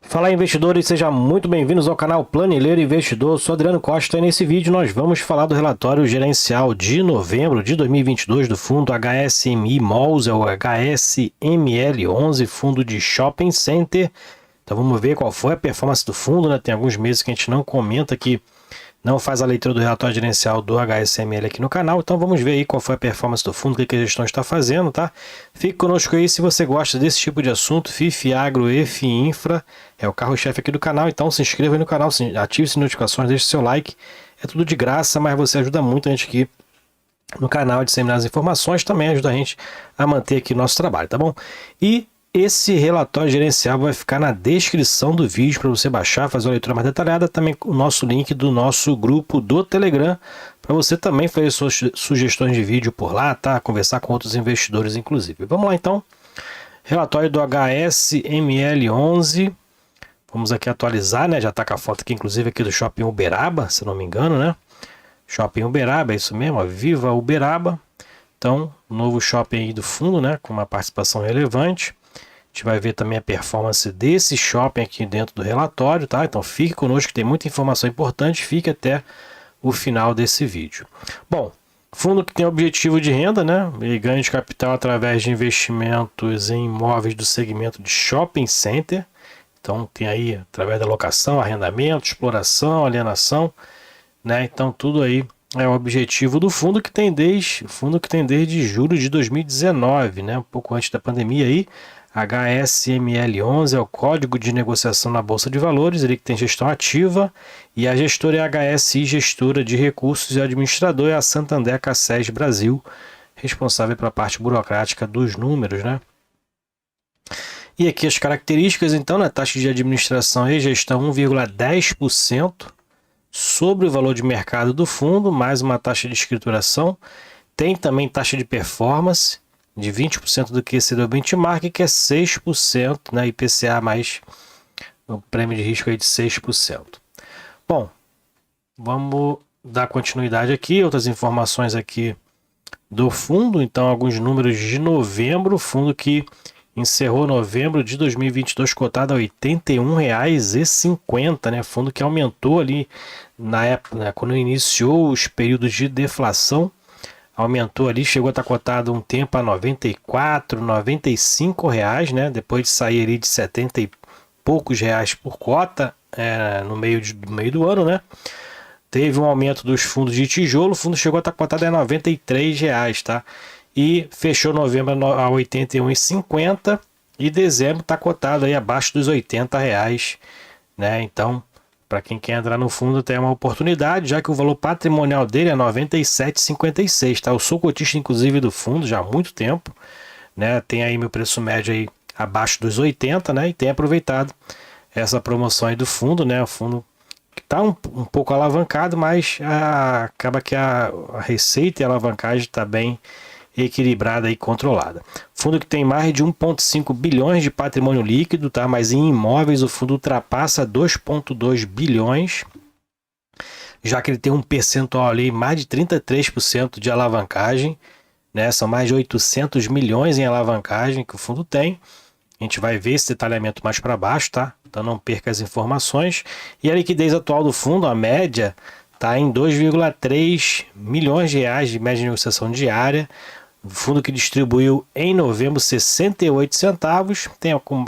Fala investidores, sejam muito bem-vindos ao canal Planilheiro Investidor. Eu sou Adriano Costa e nesse vídeo nós vamos falar do relatório gerencial de novembro de 2022 do fundo HSMI Malls, é o HSML11, fundo de Shopping Center. Então vamos ver qual foi a performance do fundo, né? Tem alguns meses que a gente não comenta aqui, não faz a leitura do relatório gerencial do HSML aqui no canal, então vamos ver aí qual foi a performance do fundo, o que a gestão está fazendo, tá? Fique conosco aí se você gosta desse tipo de assunto, FIF, Agro, EF, Infra, é o carro-chefe aqui do canal, então se inscreva aí no canal, ative as notificações, deixe seu like, é tudo de graça, mas você ajuda muito a gente aqui no canal a disseminar as informações, também ajuda a gente a manter aqui o nosso trabalho, tá bom? E esse relatório gerencial vai ficar na descrição do vídeo para você baixar, fazer uma leitura mais detalhada. Também o nosso link do nosso grupo do Telegram, para você também fazer suas sugestões de vídeo por lá, tá? Conversar com outros investidores, inclusive. Vamos lá então. Relatório do HSML11. Vamos aqui atualizar, né? Já está com a foto aqui, inclusive, aqui do Shopping Uberaba, se não me engano, né? Shopping Uberaba, é isso mesmo, ó, Viva Uberaba. Então, novo shopping aí do fundo, né? Com uma participação relevante. A gente vai ver também a performance desse shopping aqui dentro do relatório, tá? Então fique conosco que tem muita informação importante, fique até o final desse vídeo. Bom, fundo que tem objetivo de renda, né? E ganho de capital através de investimentos em imóveis do segmento de shopping center. Então tem aí através da locação, arrendamento, exploração, alienação, né? Então tudo aí é o objetivo do fundo que tem desde julho de 2019, né? Um pouco antes da pandemia aí. HSML11 é o código de negociação na Bolsa de Valores, ele que tem gestão ativa, e a gestora é a HSI, gestora de recursos, e o administrador é a Santander Cassés Brasil, responsável pela parte burocrática dos números, né? E aqui as características, então, na taxa de administração e gestão 1,10% sobre o valor de mercado do fundo, mais uma taxa de escrituração, tem também taxa de performance, de 20% do que seria o benchmark, que é 6%, né, IPCA mais o prêmio de risco aí de 6%. Bom, vamos dar continuidade aqui, outras informações aqui do fundo, então alguns números de novembro, fundo que encerrou novembro de 2022 cotado a R$ 81,50, né, fundo que aumentou ali na época, né, quando iniciou os períodos de deflação, aumentou ali, chegou a estar cotado um tempo a 94, 95 reais, né? Depois de sair ali de 70 e poucos reais por cota no meio do ano, né? Teve um aumento dos fundos de tijolo, o fundo chegou a estar cotado a 93 reais, tá? E fechou novembro a 81,50 e dezembro está cotado aí abaixo dos 80 reais, né? Então, para quem quer entrar no fundo, tem uma oportunidade, já que o valor patrimonial dele é 97,56, tá? Eu sou cotista, inclusive, do fundo já há muito tempo, né? Tem aí meu preço médio aí abaixo dos 80, né? E tem aproveitado essa promoção aí do fundo, né? O fundo que está um pouco alavancado, mas acaba que a receita e a alavancagem está bem equilibrada e controlada. Fundo que tem mais de 1,5 bilhões de patrimônio líquido, tá? Mas em imóveis o fundo ultrapassa 2,2 bilhões, já que ele tem um percentual ali mais de 33% de alavancagem, né? São mais de 800 milhões em alavancagem que o fundo tem. A gente vai ver esse detalhamento mais para baixo, tá? Então não perca as informações. E a liquidez atual do fundo, a média, está em 2,3 milhões de reais de média de negociação diária. O fundo que distribuiu em novembro 68 centavos,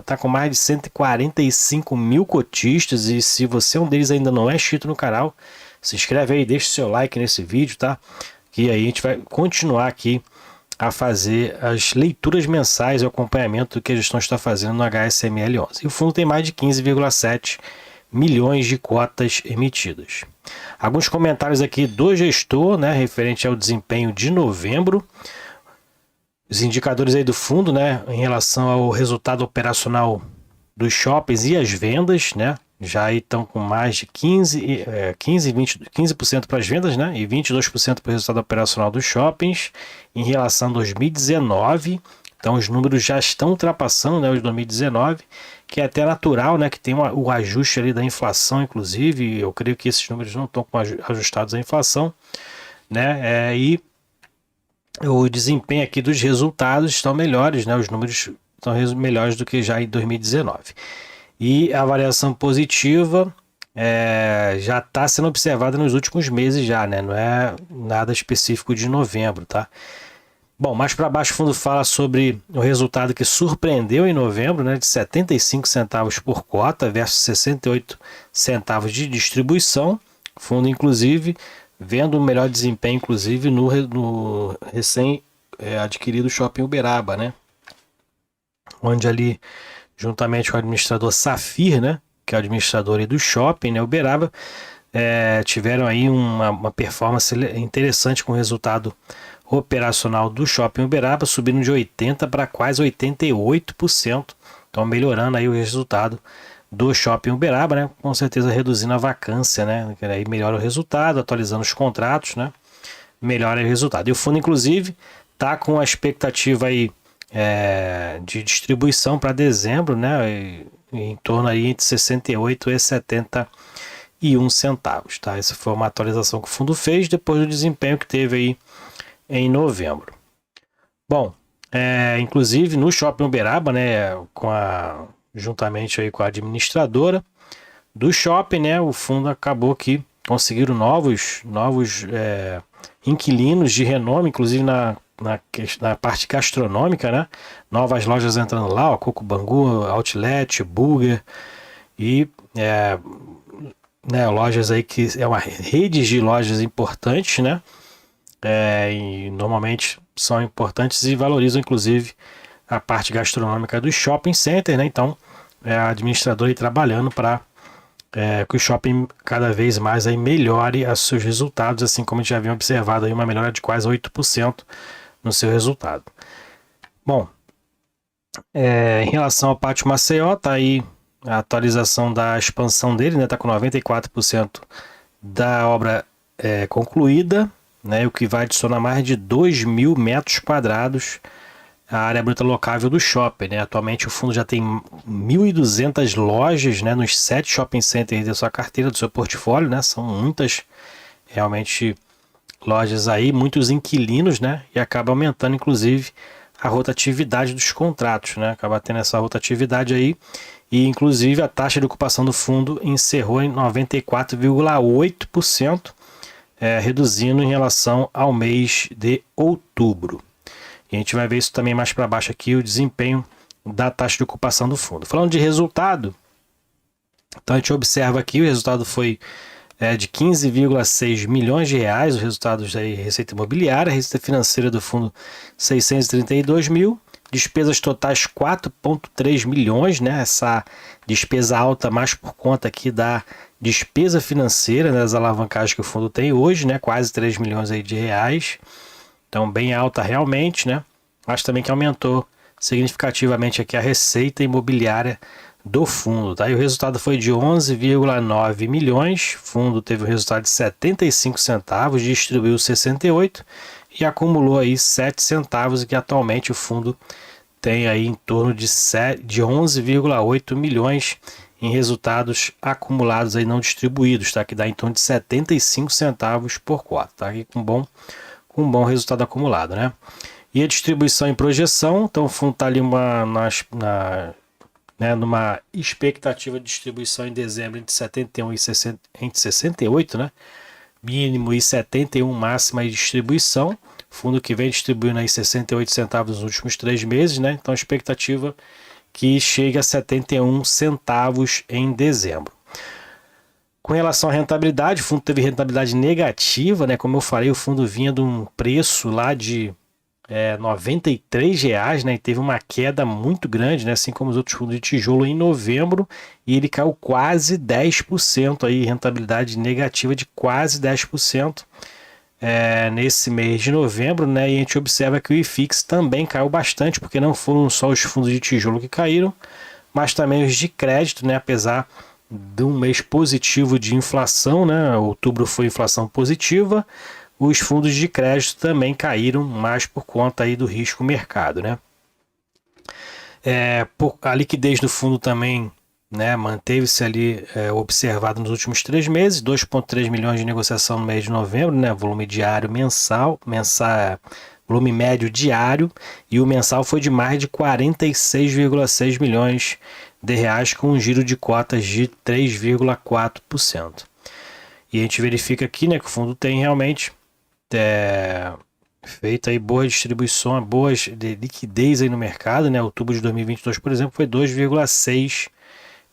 está com mais de 145 mil cotistas, e se você um deles ainda não é inscrito no canal, se inscreve aí, deixa o seu like nesse vídeo, tá? Que aí a gente vai continuar aqui a fazer as leituras mensais e o acompanhamento que a gestão está fazendo no HSML11. E o fundo tem mais de 15,7 milhões de cotas emitidas. Alguns comentários aqui do gestor, né, referente ao desempenho de novembro. Os indicadores aí do fundo, né, em relação ao resultado operacional dos shoppings e as vendas, né, já aí estão com mais de 15% para as vendas, né, e 22% para o resultado operacional dos shoppings em relação a 2019. Então os números já estão ultrapassando, né, os de 2019, que é até natural, né, que tem o ajuste ali da inflação, inclusive. Eu creio que esses números não estão ajustados à inflação, né, e o desempenho aqui dos resultados estão melhores, né? Os números estão melhores do que já em 2019. E a variação positiva já está sendo observada nos últimos meses já, né? Não é nada específico de novembro, tá? Bom, mais para baixo o fundo fala sobre o resultado que surpreendeu em novembro, né, de 75 centavos por cota versus 68 centavos de distribuição. O fundo, inclusive, vendo um melhor desempenho, inclusive, no recém-adquirido Shopping Uberaba, né? Onde ali, juntamente com o administrador Safir, né, que é o administrador aí do Shopping, né, Uberaba, tiveram aí uma performance interessante com o resultado operacional do Shopping Uberaba, subindo de 80% para quase 88%. Então melhorando aí o resultado do Shopping Uberaba, né? Com certeza reduzindo a vacância, né? Aí melhora o resultado, atualizando os contratos, né? Melhora o resultado. E o fundo, inclusive, tá com a expectativa aí de distribuição para dezembro, né? Em torno aí entre 68 e 71 centavos, tá? Essa foi uma atualização que o fundo fez depois do desempenho que teve aí em novembro. Bom, inclusive no Shopping Uberaba, né, juntamente aí com a administradora do shopping, né, o fundo acabou que conseguiram novos inquilinos de renome, inclusive na parte gastronômica, né, novas lojas entrando lá, Coco Bangu, Outlet, Burger e lojas aí que é uma rede de lojas importantes, né, e normalmente são importantes e valorizam inclusive a parte gastronômica do shopping center, né? Então a administradora aí trabalhando para que o shopping cada vez mais aí melhore os seus resultados, assim como a gente já havia observado aí uma melhora de quase 8% no seu resultado. Bom, em relação ao Pátio Maceió, tá aí a atualização da expansão dele, né? Tá com 94% da obra concluída, né, o que vai adicionar mais de 2.000 metros quadrados à área bruta locável do shopping, né? Atualmente o fundo já tem 1.200 lojas, né, nos 7 shopping centers da sua carteira, do seu portfólio, né? São muitas realmente lojas aí, muitos inquilinos, né? E acaba aumentando inclusive a rotatividade dos contratos, né? Acaba tendo essa rotatividade aí e inclusive a taxa de ocupação do fundo encerrou em 94,8%. Reduzindo em relação ao mês de outubro. E a gente vai ver isso também mais para baixo aqui, o desempenho da taxa de ocupação do fundo. Falando de resultado, então a gente observa aqui, o resultado foi de 15,6 milhões de reais, os resultados da receita imobiliária, a receita financeira do fundo 632 mil, despesas totais 4,3 milhões, né? Essa despesa alta mais por conta aqui da despesa financeira, né, das alavancagens que o fundo tem hoje, né, quase 3 milhões aí de reais, então bem alta realmente, né, mas também que aumentou significativamente aqui a receita imobiliária do fundo, tá? E o resultado foi de 11,9 milhões, o fundo teve um resultado de 75 centavos, distribuiu 68 e acumulou aí 7 centavos, e que atualmente o fundo tem aí em torno de 11,8 milhões em resultados acumulados aí não distribuídos, tá? Que dá em torno de 75 centavos por cota, tá? Aqui com um bom resultado acumulado, né? E a distribuição em projeção, então o fundo está ali numa expectativa de distribuição em dezembro entre 71 e 68, né? Mínimo e 71 máxima de distribuição. Fundo que vem distribuindo aí 68 centavos nos últimos 3 meses, né? Então a expectativa que chega a 71 centavos em dezembro. Com relação à rentabilidade, o fundo teve rentabilidade negativa, né? Como eu falei, o fundo vinha de um preço lá de R$ 93, né? E teve uma queda muito grande, né? Assim como os outros fundos de tijolo em novembro, e ele caiu quase 10%, aí, rentabilidade negativa de quase 10%. Nesse mês de novembro, né? E a gente observa que o IFIX também caiu bastante, porque não foram só os fundos de tijolo que caíram, mas também os de crédito, né? Apesar de um mês positivo de inflação, né? Outubro foi inflação positiva, os fundos de crédito também caíram, mais por conta aí do risco mercado, né? A liquidez do fundo também, né, manteve-se ali observado nos últimos 3 meses, 2,3 milhões de negociação no mês de novembro, né, volume diário mensal, volume médio diário, e o mensal foi de mais de 46,6 milhões de reais com um giro de cotas de 3,4%. E a gente verifica aqui, né, que o fundo tem realmente feito aí boa distribuição, boas de liquidez aí no mercado, né? Outubro de 2022, por exemplo, foi 2,6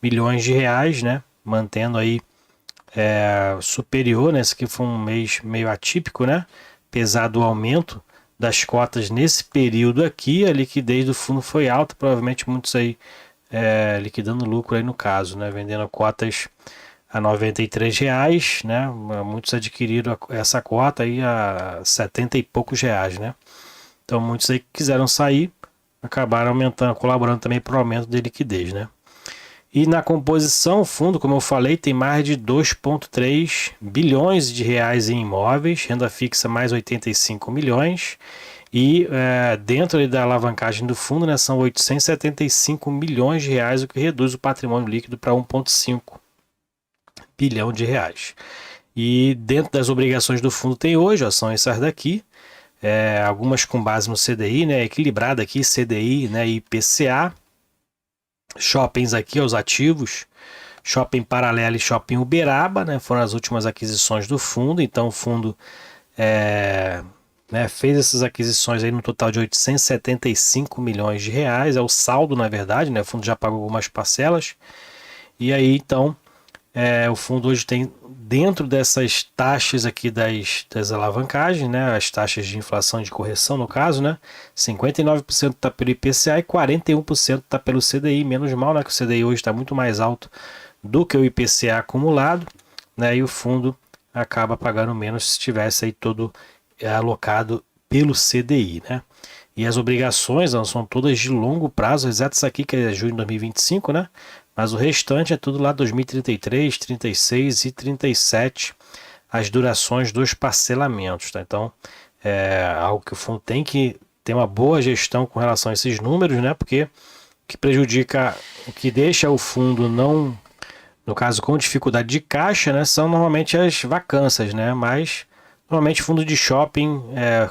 bilhões de reais, né? Mantendo aí superior, né? Esse aqui foi um mês meio atípico, né? Apesar do aumento das cotas nesse período aqui, a liquidez do fundo foi alta, provavelmente muitos aí liquidando lucro aí no caso, né? Vendendo cotas a R$ 93, né? Muitos adquiriram essa cota aí a 70 e poucos reais, né? Então muitos aí que quiseram sair acabaram aumentando, colaborando também para o aumento de liquidez, né? E na composição, o fundo, como eu falei, tem mais de 2,3 bilhões de reais em imóveis, renda fixa mais 85 milhões. E dentro da alavancagem do fundo, né, são 875 milhões de reais, o que reduz o patrimônio líquido para 1,5 bilhão de reais. E dentro das obrigações do fundo tem hoje, ó, são essas daqui, algumas com base no CDI, né, equilibrada aqui, CDI, né, e IPCA. Shoppings aqui, os ativos, Shopping Paralelo e Shopping Uberaba, né, foram as últimas aquisições do fundo. Então o fundo fez essas aquisições aí no total de 875 milhões de reais, é o saldo na verdade, né, o fundo já pagou algumas parcelas. E aí então o fundo hoje tem, dentro dessas taxas aqui das alavancagens, né, as taxas de inflação e de correção no caso, né, 59% está pelo IPCA e 41% está pelo CDI, menos mal, né, que o CDI hoje está muito mais alto do que o IPCA acumulado, né, e o fundo acaba pagando menos se tivesse aí todo alocado pelo CDI, né. E as obrigações são todas de longo prazo, exato isso aqui que é junho de 2025, né? Mas o restante é tudo lá 2033, 36 e 37, as durações dos parcelamentos, tá? Então, é algo que o fundo tem que ter uma boa gestão com relação a esses números, né? Porque o que prejudica, o que deixa o fundo não, no caso com dificuldade de caixa, né? São normalmente as vacâncias, né? Mas normalmente fundo de shopping,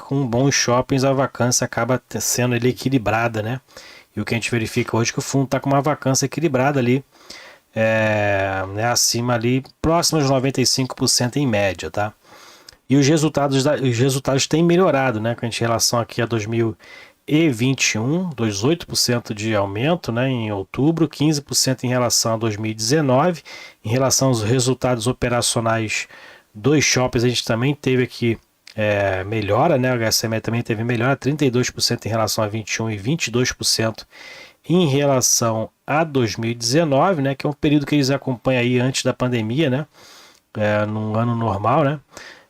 com bons shoppings, a vacância acaba sendo ele equilibrada, né? E o que a gente verifica hoje é que o fundo está com uma vacância equilibrada ali, né, acima ali, próximo aos 95% em média, tá? E os resultados têm melhorado, né, com a gente em relação aqui a 2021, 18% de aumento, né, em outubro, 15% em relação a 2019. Em relação aos resultados operacionais dos shoppings, a gente também teve aqui melhora, né? O HSM também teve melhora, 32% em relação a 21 e 22% em relação a 2019, né? Que é um período que eles acompanham aí antes da pandemia, né? Num ano normal, né?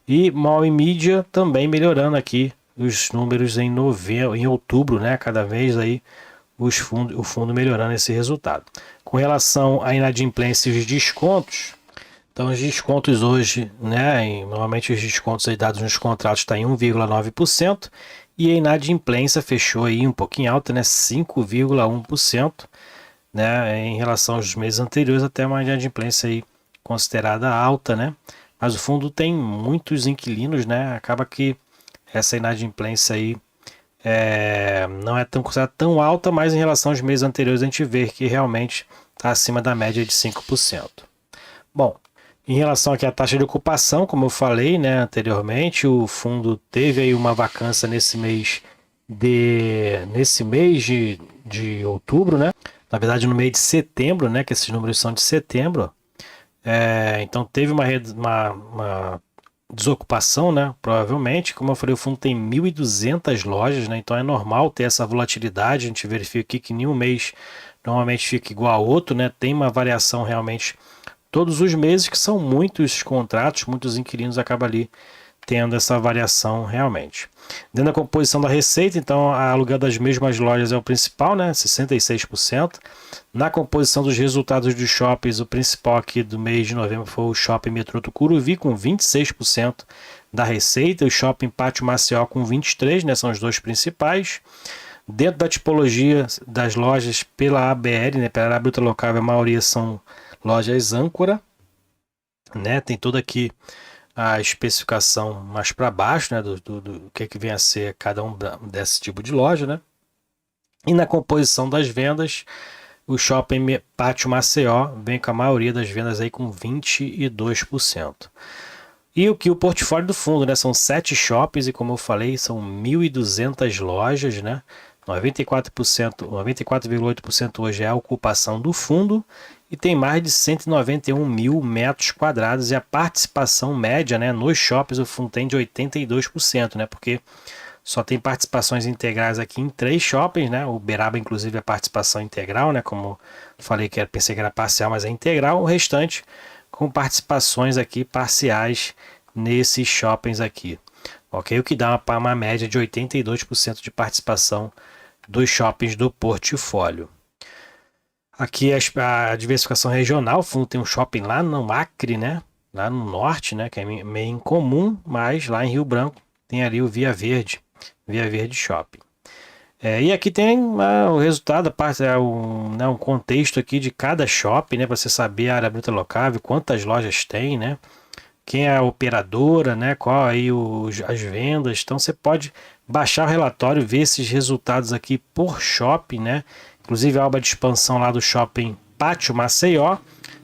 E Mall e Mídia também melhorando aqui os números em outubro, né? Cada vez aí o fundo melhorando esse resultado. Com relação à inadimplência e os descontos, então os descontos hoje, né, normalmente os descontos aí dados nos contratos está em 1,9% e a inadimplência fechou aí um pouquinho alta, né, 5,1%, né, em relação aos meses anteriores, até uma inadimplência aí considerada alta, né, mas o fundo tem muitos inquilinos, né, acaba que essa inadimplência aí não é considerada tão alta, mas em relação aos meses anteriores a gente vê que realmente está acima da média de 5%. Bom, em relação aqui à taxa de ocupação, como eu falei, né, anteriormente, o fundo teve aí uma vacância nesse mês de outubro, né? Na verdade, no mês de setembro, né? Que esses números são de setembro. Então teve uma desocupação, né? Provavelmente, como eu falei, o fundo tem 1.200 lojas, né? Então é normal ter essa volatilidade. A gente verifica aqui que nenhum mês normalmente fica igual ao outro, né? Tem uma variação realmente todos os meses, que são muitos contratos, muitos inquilinos acabam ali tendo essa variação realmente. Dentro da composição da receita, então, a aluguel das mesmas lojas é o principal, né, 66%. Na composição dos resultados dos shoppings, o principal aqui do mês de novembro foi o Shopping Metrô Tucuruvi, com 26% da receita, o Shopping Pátio Maceió com 23%, né, são os dois principais. Dentro da tipologia das lojas pela ABL, né, pela Bruta Locável, a maioria são lojas âncora, né? Tem toda aqui a especificação mais para baixo, né? Do que vem a ser cada um desse tipo de loja, né? E na composição das vendas, O Shopping Pátio Maceió vem com a maioria das vendas aí com 22%. E o que o portfólio do fundo, né? São 7 shoppings e, como eu falei, são 1.200 lojas, né? 94,8% hoje é a ocupação do fundo e tem mais de 191 mil metros quadrados e a participação média, né, nos shoppings o fundo tem de 82%, né? Porque só tem participações integrais aqui em 3 shoppings, né? O Uberaba, inclusive, é participação integral, né? Como falei que pensei que era parcial, mas é integral. O restante com participações aqui parciais nesses shoppings aqui. Ok? O que dá uma média de 82% de participação dos shoppings do portfólio. Aqui a diversificação regional, o fundo tem um shopping lá no Acre, né? Lá no norte, né? Que é meio incomum, mas lá em Rio Branco tem ali o Via Verde Shopping. E aqui tem o resultado, um contexto aqui de cada shopping, né? Para você saber a área bruta locável, quantas lojas tem, né? Quem é a operadora, né? Qual aí as vendas. Então você pode baixar o relatório, ver esses resultados aqui por shopping, né? Inclusive a aba de expansão lá do Shopping Pátio Maceió.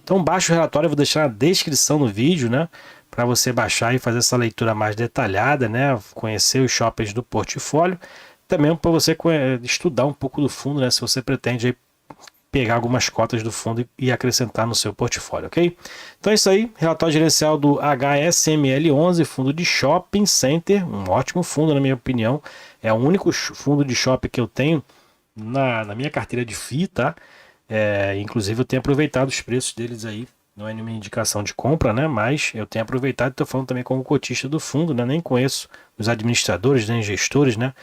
Então baixa o relatório, eu vou deixar na descrição do vídeo, né? Para você baixar e fazer essa leitura mais detalhada, né? Conhecer os shoppings do portfólio. Também para você estudar um pouco do fundo, né? Se você pretende aí pegar algumas cotas do fundo e acrescentar no seu portfólio, ok? Então é isso aí, relatório gerencial do HSML11, fundo de shopping center, um ótimo fundo na minha opinião, é o único fundo de shopping que eu tenho na minha carteira de FII, tá? Inclusive eu tenho aproveitado os preços deles aí, não é nenhuma indicação de compra, né? Mas eu tenho aproveitado e estou falando também como cotista do fundo, né? Nem conheço os administradores, nem gestores, né?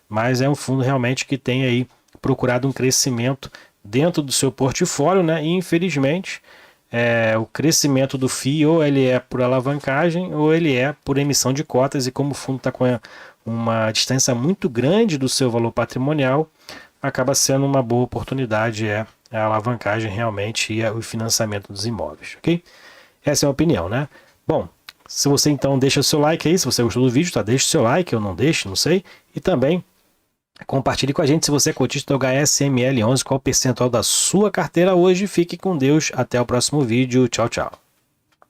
Mas é um fundo realmente que tem aí procurado um crescimento dentro do seu portfólio, né? E infelizmente o crescimento do FII ou ele é por alavancagem ou ele é por emissão de cotas, e como o fundo está com uma distância muito grande do seu valor patrimonial, acaba sendo uma boa oportunidade a alavancagem realmente e o financiamento dos imóveis, ok? Essa é a opinião, né? Bom, se você então deixa o seu like aí, se você gostou do vídeo, tá? Deixa o seu like, eu não deixo, não sei, e também compartilhe com a gente se você é cotista do HSML11, qual o percentual da sua carteira hoje. Fique com Deus, até o próximo vídeo, tchau, tchau.